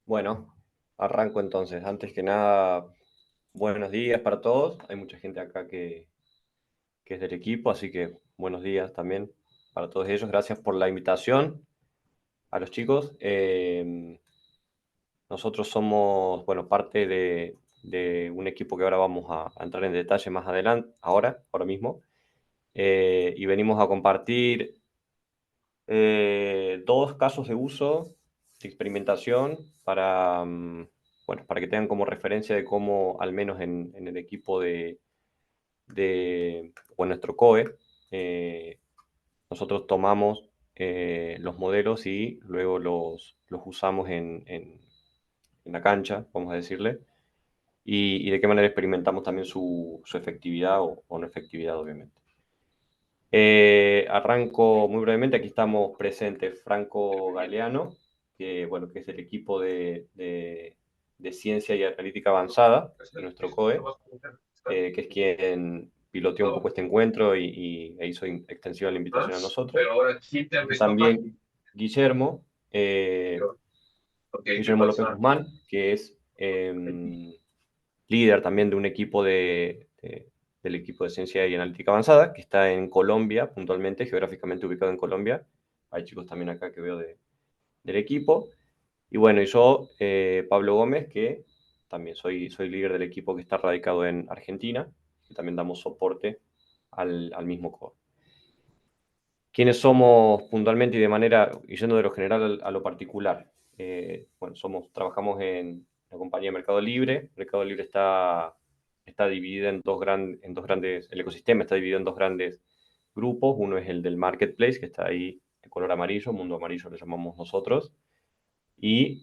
Bueno, arranco entonces. Antes que nada, buenos días para todos. Hay mucha gente acá que es del equipo, así que buenos días también para todos ellos. Gracias por la invitación a los chicos. Nosotros somos, bueno, parte de un equipo que ahora vamos a entrar en detalle más adelante, ahora mismo. Y venimos a compartir dos casos de uso, de experimentación, bueno, para que tengan como referencia de cómo, al menos en el equipo o en nuestro COE, eh, nosotros tomamos los modelos y luego los usamos en la cancha, vamos a decirle, y de qué manera experimentamos también su efectividad o no efectividad, obviamente. Arranco muy brevemente, aquí estamos presentes Franco Galeano, bueno, que es el equipo de Ciencia y Analítica Avanzada de nuestro COE, que es quien piloteó un poco este encuentro e hizo extensiva la invitación a nosotros. También Guillermo, Guillermo López Guzmán, que es líder también de un equipo del equipo de Ciencia y Analítica Avanzada, que está en Colombia, puntualmente, geográficamente ubicado en Colombia. Hay chicos también acá que veo del equipo. Y bueno, y yo, Pablo Gómez, que también soy líder del equipo que está radicado en Argentina, que también damos soporte al mismo core. ¿Quiénes somos puntualmente y de manera, y yendo de lo general a lo particular? Bueno, trabajamos en la compañía Mercado Libre. Mercado Libre está dividida en dos grandes, el ecosistema está dividido en dos grandes grupos. Uno es el del marketplace, que está ahí de color amarillo, mundo amarillo le llamamos nosotros. Y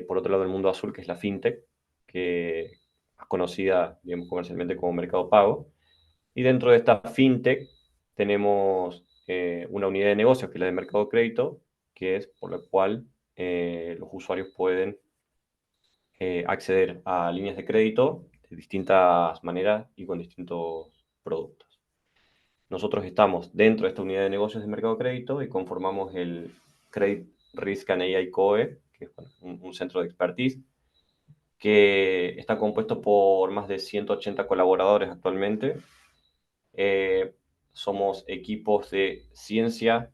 por otro lado el mundo azul, que es la fintech, que es conocida, digamos, comercialmente como Mercado Pago. Y dentro de esta fintech tenemos una unidad de negocios que es la de mercado crédito, que es por la cual los usuarios pueden acceder a líneas de crédito de distintas maneras y con distintos productos. Nosotros estamos dentro de esta unidad de negocios de mercado crédito y conformamos el Credit Risk and AI COE, que es un centro de expertise, que está compuesto por más de 180 colaboradores actualmente. Eh, Somos equipos de ciencia,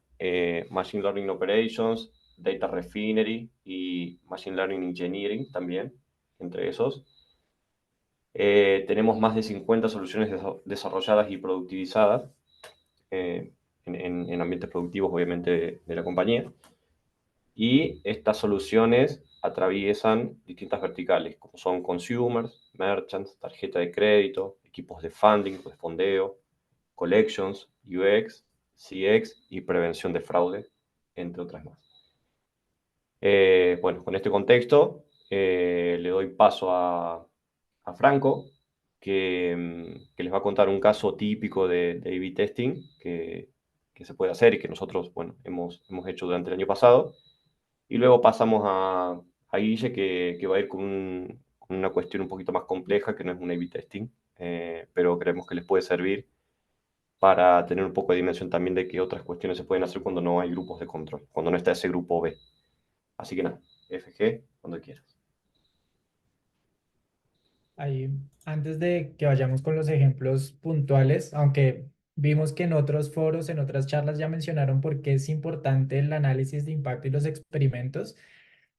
Machine Learning Operations, Data Refinery y Machine Learning Engineering también, entre esos. Tenemos más de 50 soluciones desarrolladas y productivizadas en ambientes productivos, obviamente, de la compañía. Y estas soluciones atraviesan distintas verticales, como son consumers, merchants, tarjeta de crédito, equipos de funding, de fondeo, collections, UX, CX y prevención de fraude, entre otras más. Bueno, con este contexto, le doy paso a Franco, que les va a contar un caso típico de A/B testing que se puede hacer y que nosotros, bueno, hemos hecho durante el año pasado. Y luego pasamos a Guille, que va a ir con una cuestión un poquito más compleja, que no es un A/B testing, pero creemos que les puede servir para tener un poco de dimensión también de qué otras cuestiones se pueden hacer cuando no hay grupos de control, cuando no está ese grupo B. Así que nada, FG, cuando quieras. Ahí, antes de que vayamos con los ejemplos puntuales, aunque vimos que en otros foros, en otras charlas ya mencionaron por qué es importante el análisis de impacto y los experimentos,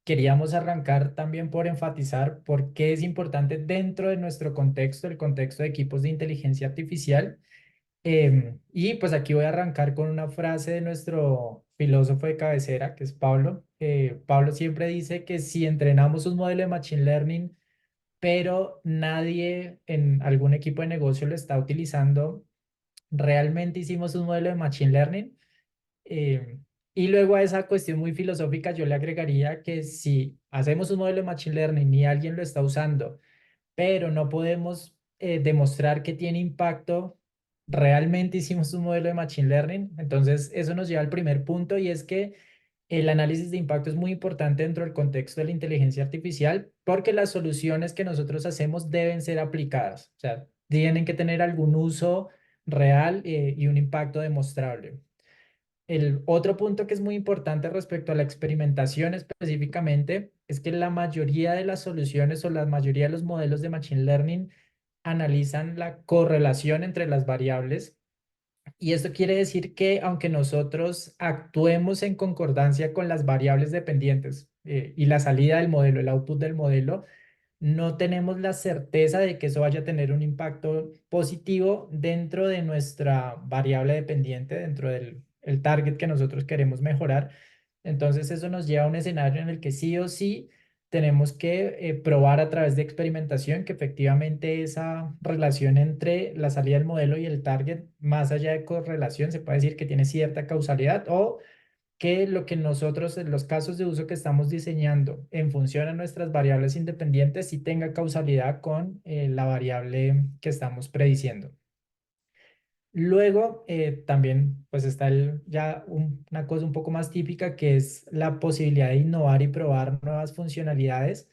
queríamos arrancar también por enfatizar por qué es importante dentro de nuestro contexto, el contexto de equipos de inteligencia artificial. Y pues aquí voy a arrancar con una frase de nuestro filósofo de cabecera, que es Pablo. Pablo siempre dice que si entrenamos un modelo de Machine Learning, pero nadie en algún equipo de negocio lo está utilizando, realmente hicimos un modelo de Machine Learning. Eh, y luego a esa cuestión muy filosófica yo le agregaría que si hacemos un modelo de Machine Learning y alguien lo está usando, pero no podemos demostrar que tiene impacto, realmente hicimos un modelo de Machine Learning. Entonces, eso nos lleva al primer punto y es que el análisis de impacto es muy importante dentro del contexto de la inteligencia artificial porque las soluciones que nosotros hacemos deben ser aplicadas, o sea, tienen que tener algún uso real y un impacto demostrable. El otro punto que es muy importante respecto a la experimentación específicamente es que la mayoría de las soluciones o la mayoría de los modelos de Machine Learning analizan la correlación entre las variables y esto quiere decir que aunque nosotros actuemos en concordancia con las variables dependientes y la salida del modelo, el output del modelo, no tenemos la certeza de que eso vaya a tener un impacto positivo dentro de nuestra variable dependiente, dentro del el target que nosotros queremos mejorar. Entonces eso nos lleva a un escenario en el que sí o sí tenemos que probar a través de experimentación que efectivamente esa relación entre la salida del modelo y el target, más allá de correlación, se puede decir que tiene cierta causalidad o que lo que nosotros en los casos de uso que estamos diseñando en función a nuestras variables independientes sí tenga causalidad con la variable que estamos prediciendo. Luego también pues está una cosa un poco más típica que es la posibilidad de innovar y probar nuevas funcionalidades,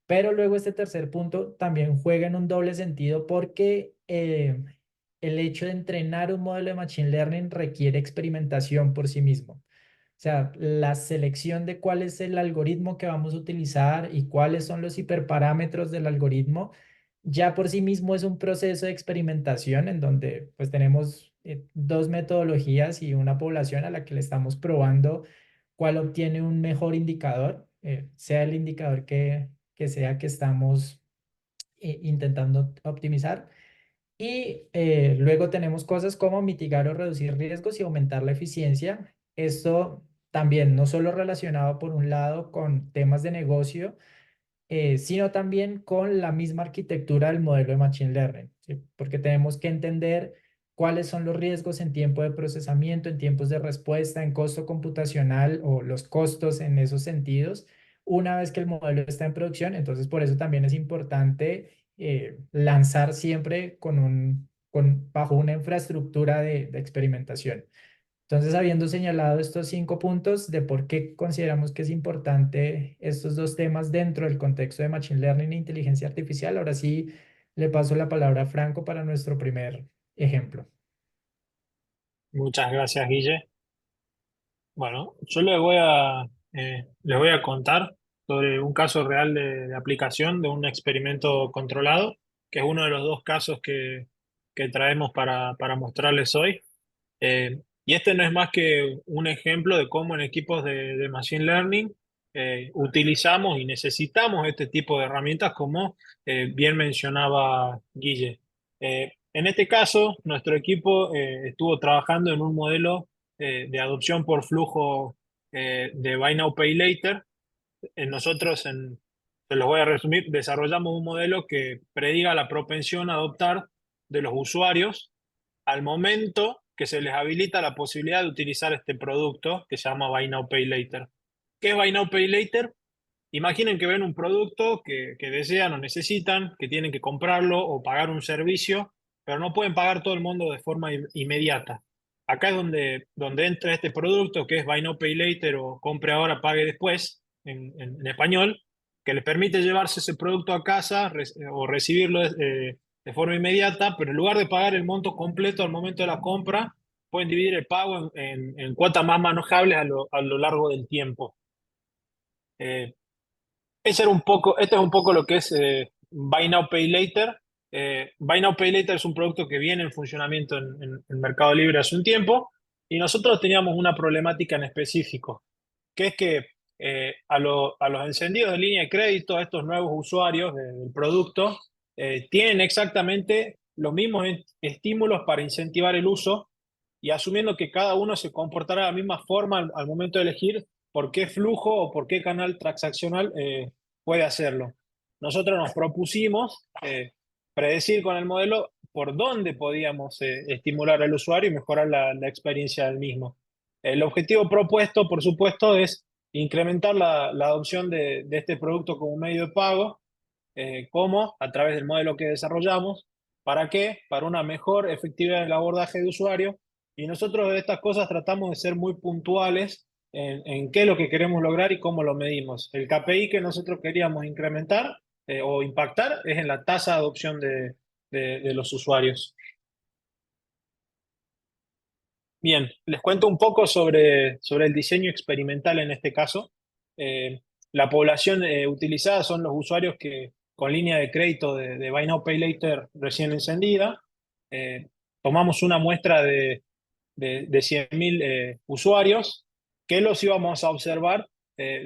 pero luego este tercer punto también juega en un doble sentido porque el hecho de entrenar un modelo de Machine Learning requiere experimentación por sí mismo. O sea, la selección de cuál es el algoritmo que vamos a utilizar y cuáles son los hiperparámetros del algoritmo, ya por sí mismo es un proceso de experimentación en donde pues tenemos dos metodologías y una población a la que le estamos probando cuál obtiene un mejor indicador, sea el indicador que sea que estamos intentando optimizar. Y luego tenemos cosas como mitigar o reducir riesgos y aumentar la eficiencia. Esto también no solo relacionado por un lado con temas de negocio, sino también con la misma arquitectura del modelo de Machine Learning, ¿sí? Porque tenemos que entender cuáles son los riesgos en tiempo de procesamiento, en tiempos de respuesta, en costo computacional o los costos en esos sentidos, una vez que el modelo está en producción. Entonces, por eso también es importante lanzar siempre bajo una infraestructura de experimentación. Entonces, habiendo señalado estos 5 puntos de por qué consideramos que es importante estos dos temas dentro del contexto de Machine Learning e inteligencia artificial, ahora sí le paso la palabra a Franco para nuestro primer ejemplo. Muchas gracias, Guille. Bueno, yo les voy a contar sobre un caso real de aplicación de un experimento controlado, que es uno de los dos casos que traemos para mostrarles hoy. Y este no es más que un ejemplo de cómo en equipos de Machine Learning utilizamos y necesitamos este tipo de herramientas, como bien mencionaba Guille. En este caso, nuestro equipo estuvo trabajando en un modelo de adopción por flujo de Buy Now, Pay Later. Nosotros, se los voy a resumir, desarrollamos un modelo que prediga la propensión a adoptar de los usuarios al momento que se les habilita la posibilidad de utilizar este producto que se llama Buy Now, Pay Later. ¿Qué es Buy Now, Pay Later? Imaginen que ven un producto que desean o necesitan, que tienen que comprarlo o pagar un servicio, pero no pueden pagar todo el mundo de forma inmediata. Acá es donde entra este producto que es Buy Now, Pay Later o compre ahora, pague después, en español, que les permite llevarse ese producto a casa o recibirlo de forma inmediata, pero en lugar de pagar el monto completo al momento de la compra, pueden dividir el pago en cuotas más manejables a lo largo del tiempo. Eh, este es un poco lo que es Buy Now, Pay Later. Buy Now, Pay Later es un producto que viene en funcionamiento en Mercado Libre hace un tiempo y nosotros teníamos una problemática en específico, que es que a los encendidos de línea de crédito, a estos nuevos usuarios del producto, tienen exactamente los mismos estímulos para incentivar el uso y asumiendo que cada uno se comportará de la misma forma al momento de elegir por qué flujo o por qué canal transaccional puede hacerlo. Nosotros nos propusimos predecir con el modelo por dónde podíamos estimular al usuario y mejorar la experiencia del mismo. El objetivo propuesto, por supuesto, es incrementar la adopción de este producto como medio de pago, como a través del modelo que desarrollamos. ¿Para qué? Para una mejor efectividad en el abordaje de usuario. Y nosotros de estas cosas tratamos de ser muy puntuales en qué es lo que queremos lograr y cómo lo medimos. El KPI que nosotros queríamos incrementar o impactar es en la tasa de adopción de los usuarios. Bien, les cuento un poco sobre el diseño experimental en este caso. la población utilizada son los usuarios que con línea de crédito de Buy Now Pay Later recién encendida. Eh, Tomamos una muestra de 100.000 usuarios que los íbamos a observar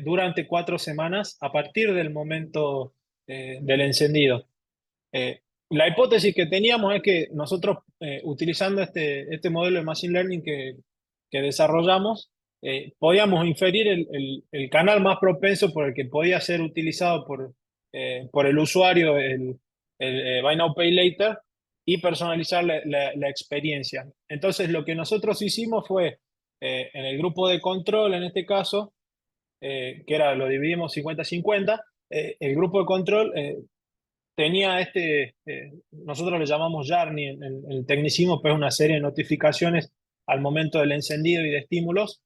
durante 4 semanas a partir del momento del encendido. Eh, la hipótesis que teníamos es que nosotros, utilizando este modelo de Machine Learning que desarrollamos, podíamos inferir el canal más propenso por el que podía ser utilizado por el usuario el Buy Now Pay Later y personalizar la experiencia. Entonces, lo que nosotros hicimos fue, en el grupo de control, en este caso, que era, lo dividimos 50-50, el grupo de control tenía nosotros le llamamos Journey en el tecnicismo, pues una serie de notificaciones al momento del encendido y de estímulos.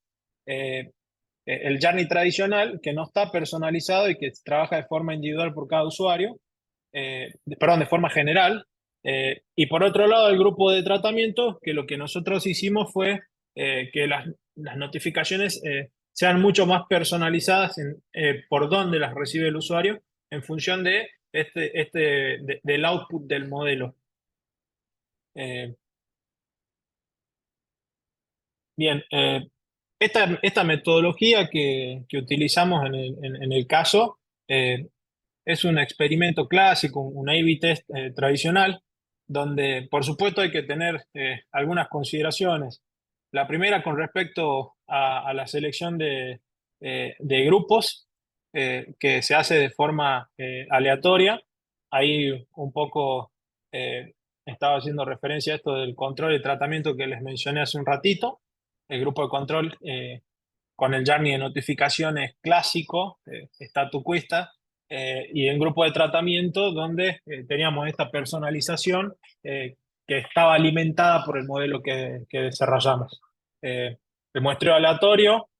El Journey tradicional, que no está personalizado y que trabaja de forma individual por cada usuario, perdón, de forma general. Y por otro lado, el grupo de tratamiento, que lo que nosotros hicimos fue que las notificaciones sean mucho más personalizadas por dónde las recibe el usuario en función de del output del modelo. Eh, Bien, esta metodología que utilizamos en el caso es un experimento clásico, un A/B test tradicional, donde por supuesto hay que tener algunas consideraciones. La primera con respecto a la selección de grupos que se hace de forma aleatoria. Ahí un poco estaba haciendo referencia a esto del control y tratamiento que les mencioné hace un ratito. El grupo de control con el journey de notificaciones clásico, statuquista, y el grupo de tratamiento donde teníamos esta personalización que estaba alimentada por el modelo que desarrollamos. El muestreo aleatorio,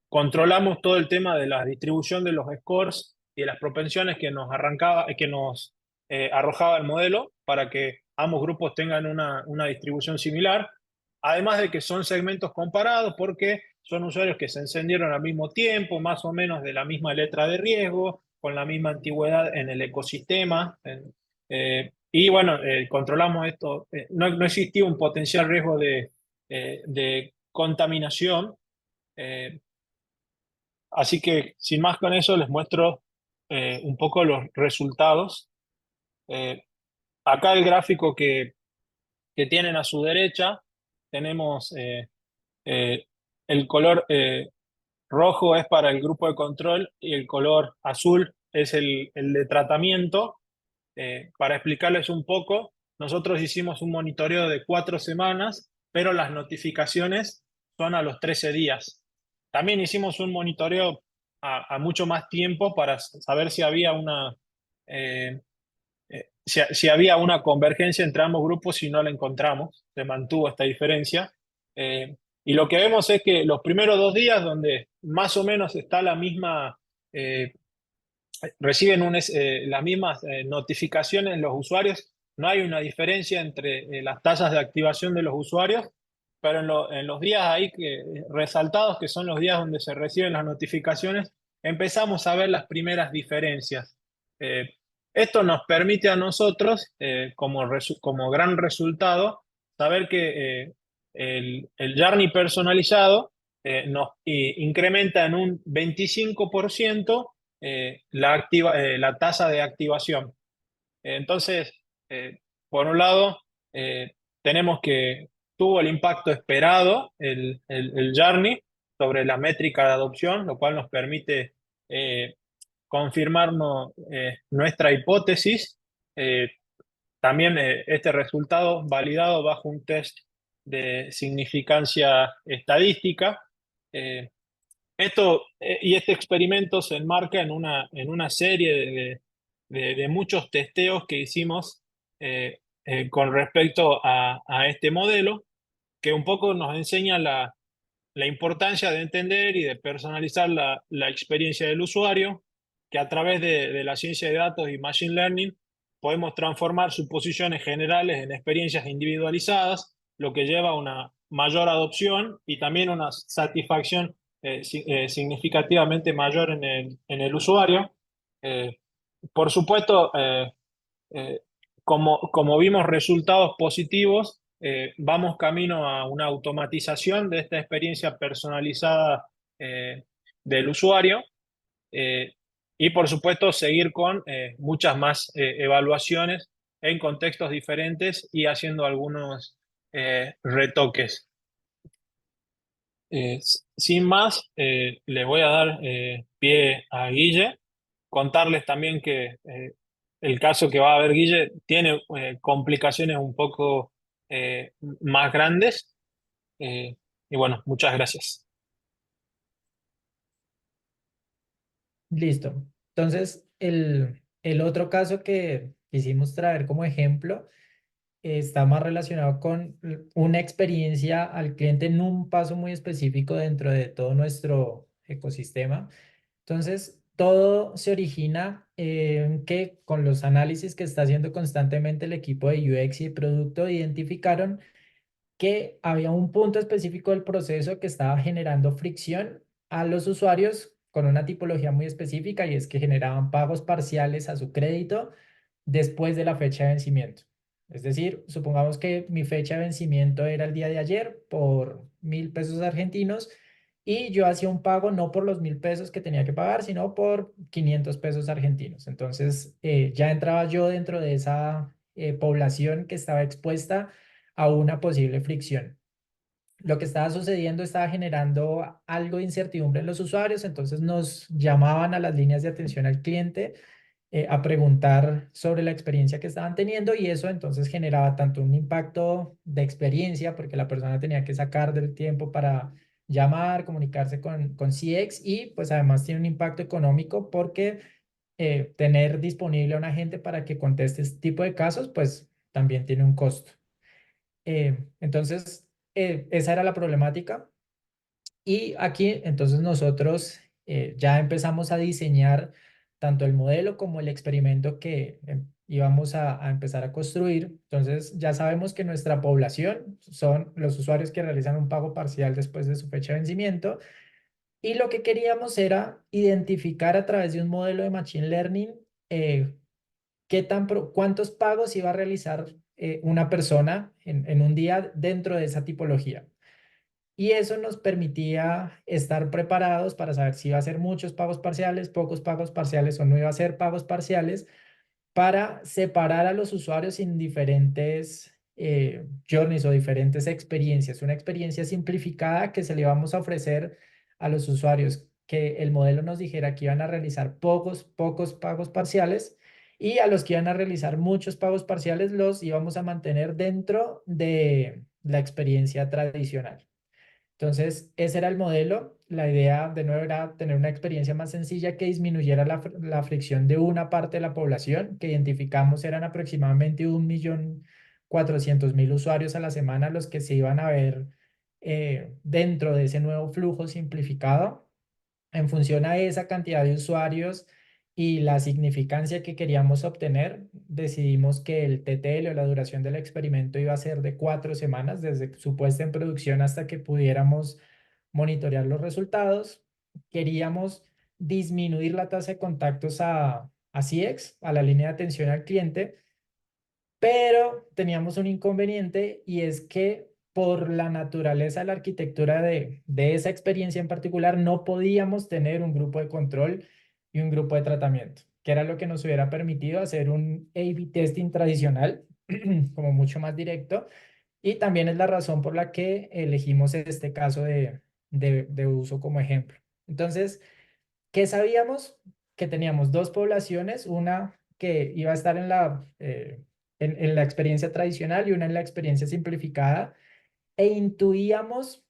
controlamos todo el tema de la distribución de los scores y de las propensiones que nos arrojaba el modelo para que ambos grupos tengan una distribución similar. Además de que son segmentos comparados porque son usuarios que se encendieron al mismo tiempo, más o menos de la misma letra de riesgo, con la misma antigüedad en el ecosistema. Y bueno, controlamos esto. No existía un potencial riesgo de contaminación. Así que, sin más con eso, les muestro un poco los resultados. Acá el gráfico que tienen a su derecha, tenemos el color rojo es para el grupo de control y el color azul es el de tratamiento. Para explicarles un poco, nosotros hicimos un monitoreo de 4 semanas, pero las notificaciones son a los 13 días. También hicimos un monitoreo a mucho más tiempo para saber si había si había una convergencia entre ambos grupos y no la encontramos. Se mantuvo esta diferencia. Y lo que vemos es que los primeros 2 días, donde más o menos está la misma, reciben las mismas notificaciones los usuarios, no hay una diferencia entre las tasas de activación de los usuarios, pero en los días ahí resaltados, que son los días donde se reciben las notificaciones, empezamos a ver las primeras diferencias. Esto nos permite a nosotros, como gran resultado, saber que el journey personalizado nos incrementa en un 25% la tasa de activación. Entonces, por un lado, tenemos que tuvo el impacto esperado el journey sobre la métrica de adopción, lo cual nos permite confirmarnos nuestra hipótesis. También este resultado validado bajo un test de significancia estadística. Este experimento se enmarca en una serie de muchos testeos que hicimos con respecto a este modelo, que un poco nos enseña la importancia de entender y de personalizar la experiencia del usuario, que a través de la ciencia de datos y Machine Learning podemos transformar suposiciones generales en experiencias individualizadas, lo que lleva a una mayor adopción y también una satisfacción significativamente mayor en el usuario. Eh, por supuesto, eh, como vimos resultados positivos, vamos camino a una automatización de esta experiencia personalizada del usuario, eh, y por supuesto seguir con muchas más evaluaciones en contextos diferentes y haciendo algunos retoques. Sin más, le voy a dar pie a Guille, contarles también que el caso que va a ver Guille tiene complicaciones un poco más grandes. eh, y bueno, muchas gracias. Listo. Entonces, el otro caso que quisimos traer como ejemplo está más relacionado con una experiencia al cliente en un paso muy específico dentro de todo nuestro ecosistema. Entonces, todo se origina en que con los análisis que está haciendo constantemente el equipo de UX y de producto, identificaron que había un punto específico del proceso que estaba generando fricción a los usuarios con una tipología muy específica, y es que generaban pagos parciales a su crédito después de la fecha de vencimiento. Es decir, supongamos que mi fecha de vencimiento era el día de ayer por 1.000 pesos argentinos, y yo hacía un pago no por los 1.000 pesos que tenía que pagar, sino por 500 pesos argentinos. Entonces, ya entraba yo dentro de esa población que estaba expuesta a una posible fricción. Lo que estaba sucediendo estaba generando algo de incertidumbre en los usuarios, entonces nos llamaban a las líneas de atención al cliente a preguntar sobre la experiencia que estaban teniendo, y eso entonces generaba tanto un impacto de experiencia porque la persona tenía que sacar del tiempo para llamar, comunicarse con CX, y pues además tiene un impacto económico porque tener disponible a un agente para que conteste este tipo de casos pues también tiene un costo. Entonces, esa era la problemática. Y aquí, entonces, nosotros ya empezamos a diseñar tanto el modelo como el experimento que íbamos a empezar a construir. Entonces, ya sabemos que nuestra población son los usuarios que realizan un pago parcial después de su fecha de vencimiento. Y lo que queríamos era identificar a través de un modelo de Machine Learning cuántos pagos iba a realizar una persona en un día dentro de esa tipología. Y eso nos permitía estar preparados para saber si iba a ser muchos pagos parciales, pocos pagos parciales o no iba a ser pagos parciales, para separar a los usuarios en diferentes journeys o diferentes experiencias. Una experiencia simplificada que se le íbamos a ofrecer a los usuarios, que el modelo nos dijera que iban a realizar pocos pagos parciales, y a los que iban a realizar muchos pagos parciales los íbamos a mantener dentro de la experiencia tradicional. Entonces, ese era el modelo. La idea, de nuevo, era tener una experiencia más sencilla que disminuyera la fricción de una parte de la población, que identificamos eran aproximadamente 1.400.000 usuarios a la semana los que se iban a ver dentro de ese nuevo flujo simplificado. En función a esa cantidad de usuarios y la significancia que queríamos obtener, decidimos que el TTL o la duración del experimento iba a ser de 4 semanas, desde su puesta en producción hasta que pudiéramos monitorear los resultados. Queríamos disminuir la tasa de contactos a CX, a la línea de atención al cliente, pero teníamos un inconveniente, y es que por la naturaleza de la arquitectura de esa experiencia en particular, no podíamos tener un grupo de control y un grupo de tratamiento, que era lo que nos hubiera permitido hacer un A/B testing tradicional, como mucho más directo. Y también es la razón por la que elegimos este caso de uso como ejemplo. Entonces, ¿qué sabíamos? Que teníamos dos poblaciones, una que iba a estar en la experiencia tradicional y una en la experiencia simplificada, e intuíamos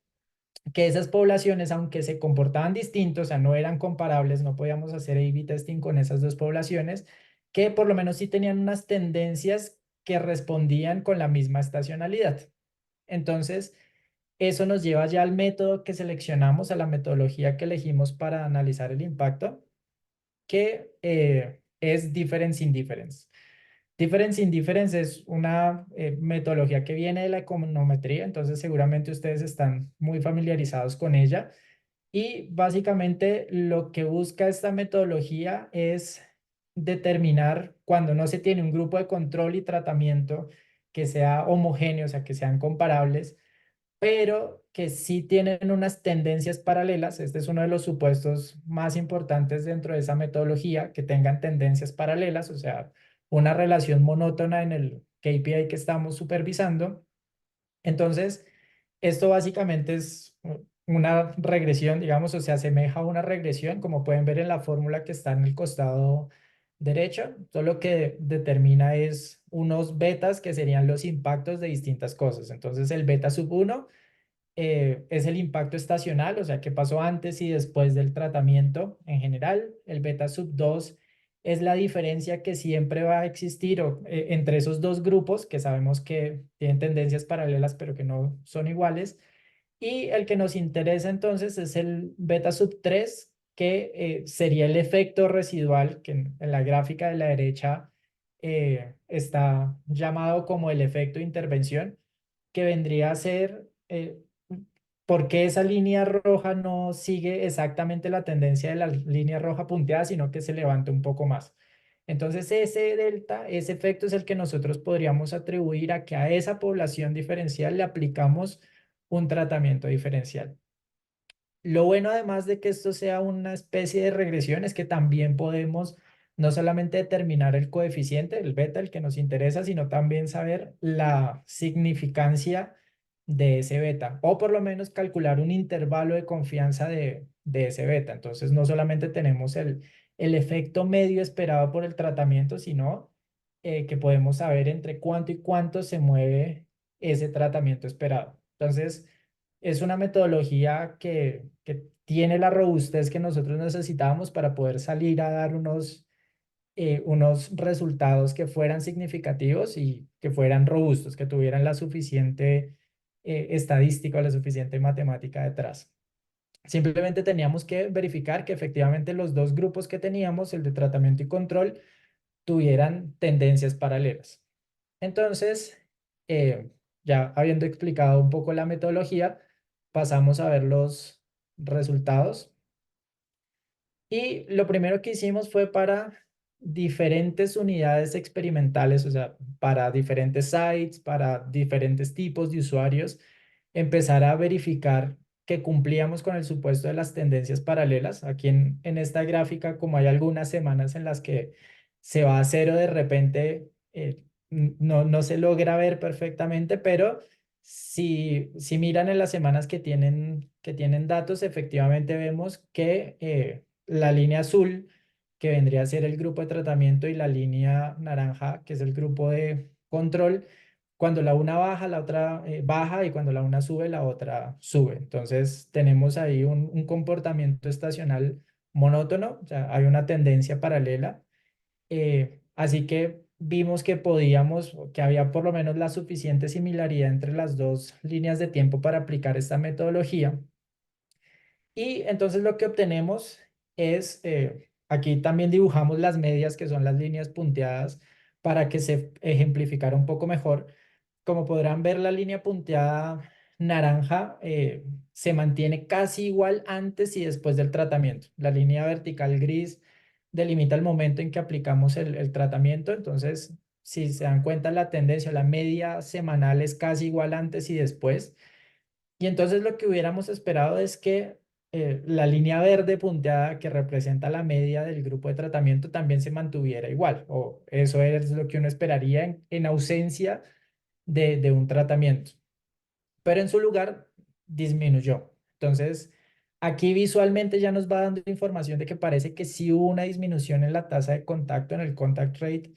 que esas poblaciones, aunque se comportaban distintos, o sea, no eran comparables, no podíamos hacer A/B testing con esas dos poblaciones, que por lo menos sí tenían unas tendencias que respondían con la misma estacionalidad. Entonces, eso nos lleva ya al método que seleccionamos, a la metodología que elegimos para analizar el impacto, que es Difference Indifference. Difference Indifference es una metodología que viene de la econometría, entonces seguramente ustedes están muy familiarizados con ella. Y básicamente lo que busca esta metodología es determinar cuando no se tiene un grupo de control y tratamiento que sea homogéneo, o sea, que sean comparables, pero que sí tienen unas tendencias paralelas. Este es uno de los supuestos más importantes dentro de esa metodología, que tengan tendencias paralelas, o sea, una relación monótona en el KPI que estamos supervisando. Entonces, esto básicamente es una regresión, digamos, o se asemeja a una regresión, como pueden ver en la fórmula que está en el costado derecho. Todo lo que determina es unos betas que serían los impactos de distintas cosas. Entonces, el beta sub 1 es el impacto estacional, o sea, qué pasó antes y después del tratamiento en general. El beta sub 2 es la diferencia que siempre va a existir entre esos dos grupos que sabemos que tienen tendencias paralelas pero que no son iguales. Y el que nos interesa entonces es el beta sub 3, que sería el efecto residual, que en la gráfica de la derecha está llamado como el efecto de intervención, que vendría a ser por qué esa línea roja no sigue exactamente la tendencia de la línea roja punteada, sino que se levanta un poco más. Entonces ese delta, ese efecto es el que nosotros podríamos atribuir a que a esa población diferencial le aplicamos un tratamiento diferencial. Lo bueno, además de que esto sea una especie de regresión, es que también podemos no solamente determinar el coeficiente, el beta, el que nos interesa, sino también saber la significancia de ese beta, o por lo menos calcular un intervalo de confianza de ese beta. Entonces, no solamente tenemos el efecto medio esperado por el tratamiento, sino que podemos saber entre cuánto y cuánto se mueve ese tratamiento esperado. Entonces, es una metodología que tiene la robustez que nosotros necesitábamos para poder salir a dar unos resultados que fueran significativos y que fueran robustos, que tuvieran la suficiente estadística o la suficiente matemática detrás. Simplemente teníamos que verificar que efectivamente los dos grupos que teníamos, el de tratamiento y control, tuvieran tendencias paralelas. Entonces, ya habiendo explicado un poco la metodología, pasamos a ver los resultados. Y lo primero que hicimos fue para diferentes unidades experimentales, o sea, para diferentes sites, para diferentes tipos de usuarios, empezar a verificar que cumplíamos con el supuesto de las tendencias paralelas. Aquí en esta gráfica, como hay algunas semanas en las que se va a cero de repente, no se logra ver perfectamente, pero si miran en las semanas que tienen datos, efectivamente vemos que la línea azul, que vendría a ser el grupo de tratamiento, y la línea naranja, que es el grupo de control, cuando la una baja, la otra baja, y cuando la una sube, la otra sube. Entonces tenemos ahí un comportamiento estacional monótono, o sea, hay una tendencia paralela. Así que vimos que podíamos, o que había por lo menos la suficiente similaridad entre las dos líneas de tiempo para aplicar esta metodología. Y entonces lo que obtenemos es, aquí también dibujamos las medias, que son las líneas punteadas, para que se ejemplificara un poco mejor. Como podrán ver, la línea punteada naranja se mantiene casi igual antes y después del tratamiento. La línea vertical gris delimita el momento en que aplicamos el tratamiento. Entonces, si se dan cuenta, la tendencia, la media semanal es casi igual antes y después. Y entonces lo que hubiéramos esperado es que la línea verde punteada, que representa la media del grupo de tratamiento, también se mantuviera igual, o eso es lo que uno esperaría en ausencia de un tratamiento, pero en su lugar disminuyó. Entonces, aquí visualmente ya nos va dando información de que parece que sí hubo una disminución en la tasa de contacto, en el contact rate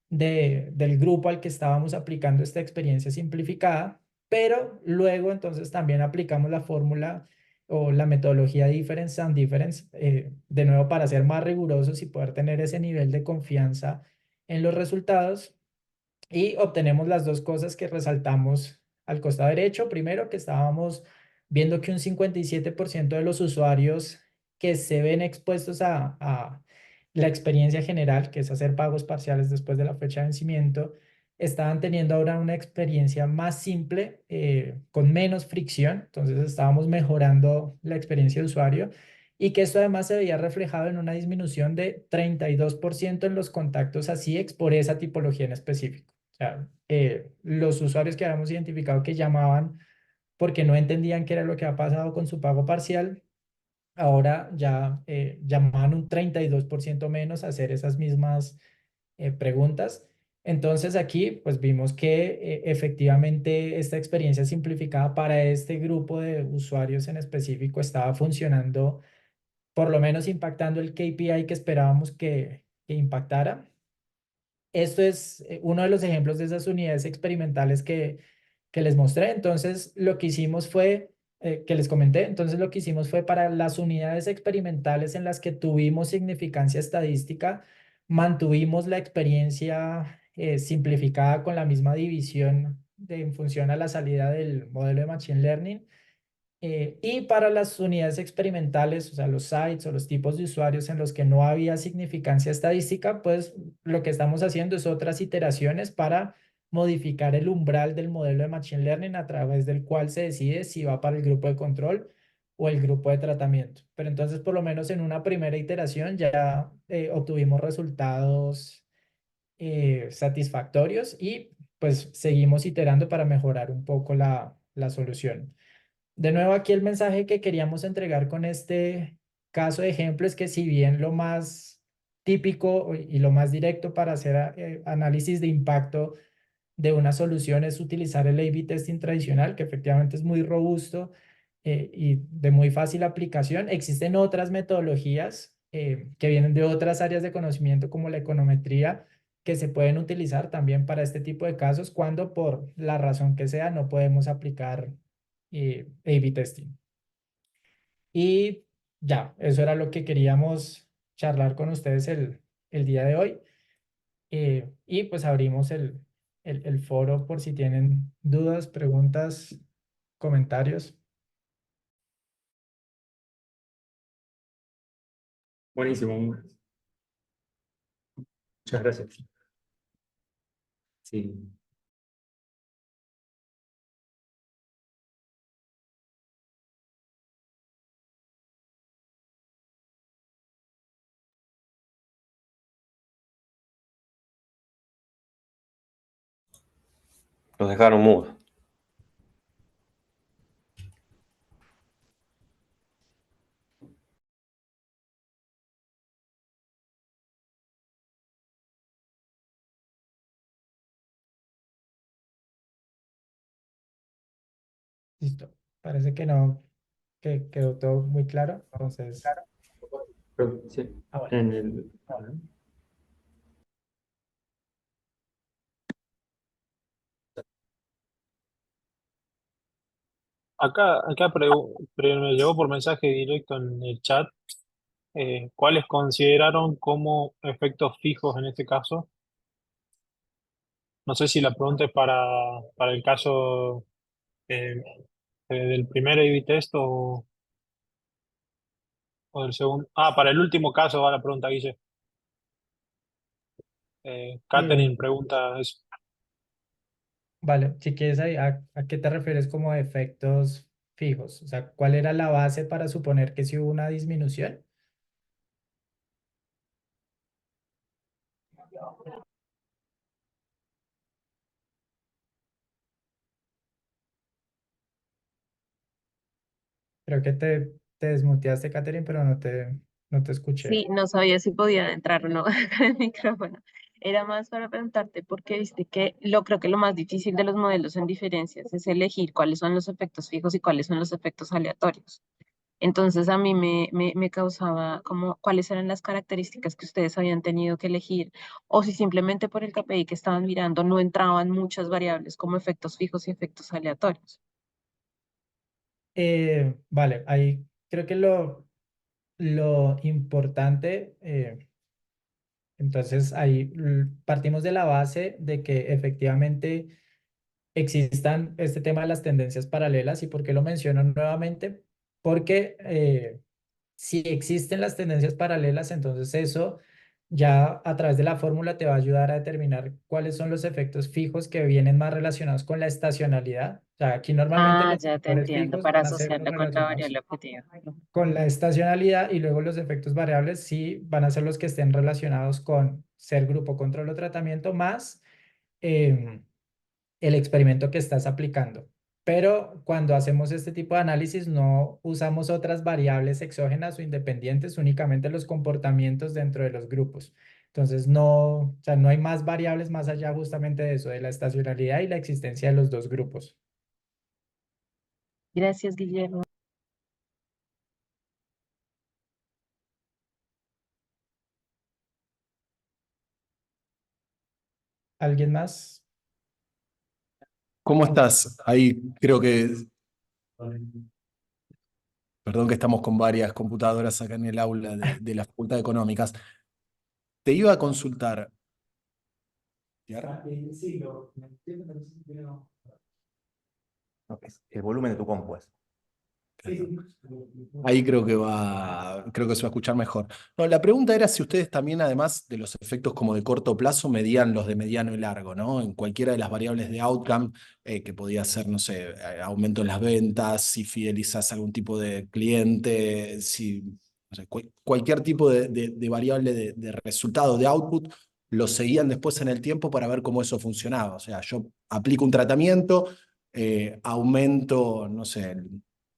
del grupo al que estábamos aplicando esta experiencia simplificada, pero luego entonces también aplicamos la fórmula o la metodología difference and difference, de nuevo para ser más rigurosos y poder tener ese nivel de confianza en los resultados. Y obtenemos las dos cosas que resaltamos al costado derecho. Primero, que estábamos viendo que un 57% de los usuarios que se ven expuestos a la experiencia general, que es hacer pagos parciales después de la fecha de vencimiento, estaban teniendo ahora una experiencia más simple, con menos fricción, entonces estábamos mejorando la experiencia de usuario y que esto además se veía reflejado en una disminución de 32% en los contactos a CX por esa tipología en específico. O sea, los usuarios que habíamos identificado que llamaban porque no entendían qué era lo que ha pasado con su pago parcial, ahora ya llamaban un 32% menos a hacer esas mismas preguntas. Entonces aquí pues vimos que efectivamente esta experiencia simplificada para este grupo de usuarios en específico estaba funcionando, por lo menos impactando el KPI que esperábamos que impactara. Esto es uno de los ejemplos de esas unidades experimentales que les mostré. Entonces, lo que hicimos fue, que les comenté, entonces lo que hicimos fue para las unidades experimentales en las que tuvimos significancia estadística, mantuvimos la experiencia simplificada con la misma división en función a la salida del modelo de Machine Learning. Y para las unidades experimentales, o sea, los sites o los tipos de usuarios en los que no había significancia estadística, pues lo que estamos haciendo es otras iteraciones para modificar el umbral del modelo de Machine Learning a través del cual se decide si va para el grupo de control o el grupo de tratamiento. Pero entonces, por lo menos en una primera iteración ya obtuvimos resultados satisfactorios y pues seguimos iterando para mejorar un poco la solución. De nuevo, aquí el mensaje que queríamos entregar con este caso de ejemplo es que si bien lo más típico y lo más directo para hacer análisis de impacto de una solución es utilizar el A/B testing tradicional, que efectivamente es muy robusto y de muy fácil aplicación, existen otras metodologías que vienen de otras áreas de conocimiento como la econometría que se pueden utilizar también para este tipo de casos cuando por la razón que sea no podemos aplicar A/B testing. Y ya, eso era lo que queríamos charlar con ustedes el día de hoy. Y pues abrimos el foro por si tienen dudas, preguntas, comentarios. Buenísimo. Muchas gracias. Sí. Nos dejaron mudos. Listo. Parece que no, que quedó todo muy claro. Entonces, Sí. bueno. En el, Me llegó por mensaje directo en el chat, ¿cuáles consideraron como efectos fijos en este caso? No sé si la pregunta es para el caso eh, del primer A/B test o del segundo. Ah, para el último caso va la pregunta, Guille. Eh, Catherine pregunta eso. vale, si quieres, ¿a qué te refieres como efectos fijos? O sea, ¿cuál era la base para suponer que sí hubo una disminución? Creo que te desmuteaste, Catherine, pero no te escuché. Sí, no sabía si podía entrar o no con el micrófono. Era más para preguntarte porque viste que creo que lo más difícil de los modelos en diferencias es elegir cuáles son los efectos fijos y cuáles son los efectos aleatorios. Entonces a mí me causaba como cuáles eran las características que ustedes habían tenido que elegir o si simplemente por el KPI que estaban mirando no entraban muchas variables como efectos fijos y efectos aleatorios. Vale, ahí creo que lo importante, entonces ahí partimos de la base de que efectivamente existan este tema de las tendencias paralelas. ¿Y por qué lo menciono nuevamente? Porque si existen las tendencias paralelas, entonces eso ya a través de la fórmula te va a ayudar a determinar cuáles son los efectos fijos que vienen más relacionados con la estacionalidad. O sea, aquí normalmente Ah, los ya te factores entiendo, fijos para van a ser los asociarlo con la relacionados variable objetiva. con la estacionalidad, y luego los efectos variables sí van a ser los que estén relacionados con ser grupo, control o tratamiento más em, el experimento que estás aplicando. Pero cuando hacemos este tipo de análisis no usamos otras variables exógenas o independientes, únicamente los comportamientos dentro de los grupos. Entonces o sea, no hay más variables más allá justamente de eso, de la estacionalidad y la existencia de los dos grupos. Gracias, Guillermo. ¿Alguien más? ¿Cómo estás? Ahí creo que, perdón que estamos con varias computadoras acá en el aula de la Facultad de Económicas. Te iba a consultar. No, es el volumen de tu compu es. Ahí creo que se va a escuchar mejor. No, la pregunta era si ustedes también, además de los efectos como de corto plazo, medían los de mediano y largo, ¿no? En cualquiera de las variables de outcome, que podía ser, no sé, aumento en las ventas, si fidelizas algún tipo de cliente, si, no sé, cualquier tipo de variable de resultado, de output, lo seguían después en el tiempo para ver cómo eso funcionaba. O sea, yo aplico un tratamiento, aumento, no sé,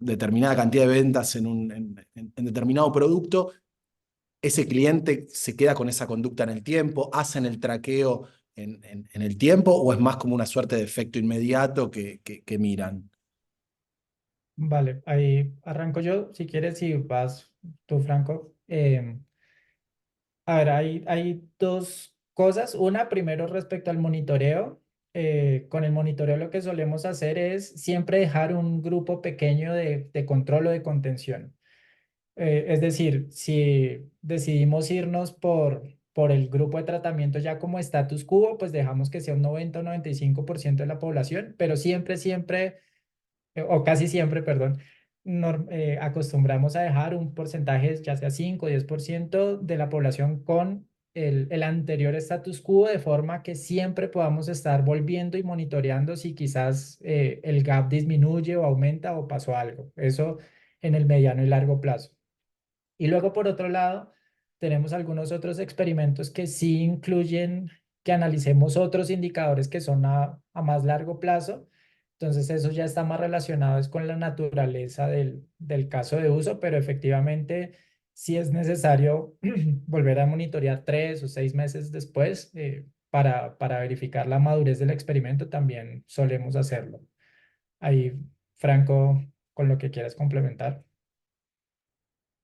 determinada cantidad de ventas en determinado producto, ese cliente se queda con esa conducta en el tiempo, hacen el traqueo en el tiempo, o es más como una suerte de efecto inmediato que miran. Vale, ahí arranco yo. Si quieres, si vas tú, Franco. A ver, hay dos cosas. Una, primero respecto al monitoreo. Con el monitoreo lo que solemos hacer es siempre dejar un grupo pequeño de control o de contención. Es decir, si decidimos irnos por el grupo de tratamiento ya como status quo, pues dejamos que sea un 90 o 95% de la población, pero siempre o casi siempre, perdón, acostumbramos a dejar un porcentaje, ya sea 5 o 10% de la población con el anterior status quo, de forma que siempre podamos estar volviendo y monitoreando si quizás el gap disminuye o aumenta o pasó algo. Eso en el mediano y largo plazo. Y luego, por otro lado, tenemos algunos otros experimentos que sí incluyen que analicemos otros indicadores que son a más largo plazo. Entonces, eso ya está más relacionado es con la naturaleza del caso de uso, pero efectivamente sí es necesario volver a monitorear 3 o 6 meses después para verificar la madurez del experimento. También solemos hacerlo. Ahí, Franco, con lo que quieras complementar.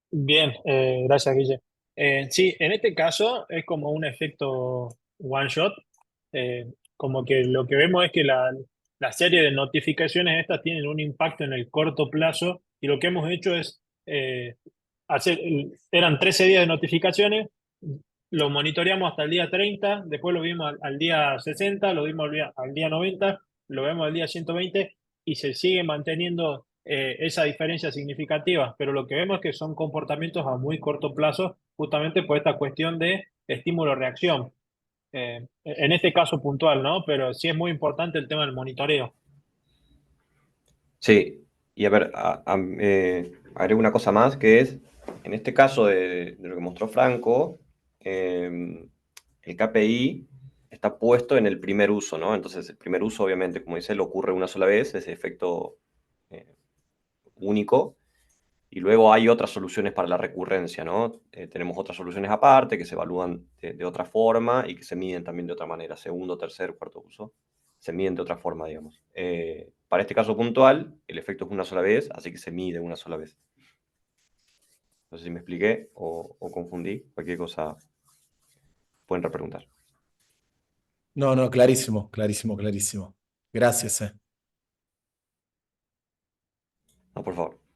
Bien, gracias, Guille. Sí, en este caso es como un efecto one shot. Como que lo que vemos es que la serie de notificaciones estas tienen un impacto en el corto plazo, y lo que hemos hecho es eran 13 días de notificaciones, lo monitoreamos hasta el día 30, después lo vimos al día 60, lo vimos al día 90, lo vemos al día 120, y se sigue manteniendo esa diferencia significativa, pero lo que vemos es que son comportamientos a muy corto plazo, justamente por esta cuestión de estímulo-reacción. En este caso puntual, ¿no? Pero sí es muy importante el tema del monitoreo. Sí, y a ver, agrego una cosa más, que es, en este caso de lo que mostró Franco, el KPI está puesto en el primer uso, ¿no? Entonces, el primer uso, obviamente, como dice él, ocurre una sola vez, ese efecto único, y luego hay otras soluciones para la recurrencia, ¿no? Tenemos otras soluciones aparte que se evalúan de otra forma y que se miden también de otra manera, segundo, tercer, cuarto uso, se miden de otra forma, digamos. Para este caso puntual, el efecto es una sola vez, así que se mide una sola vez. No sé si me expliqué o confundí, cualquier cosa pueden repreguntar. No, no, clarísimo, clarísimo, clarísimo. Gracias. No, por favor.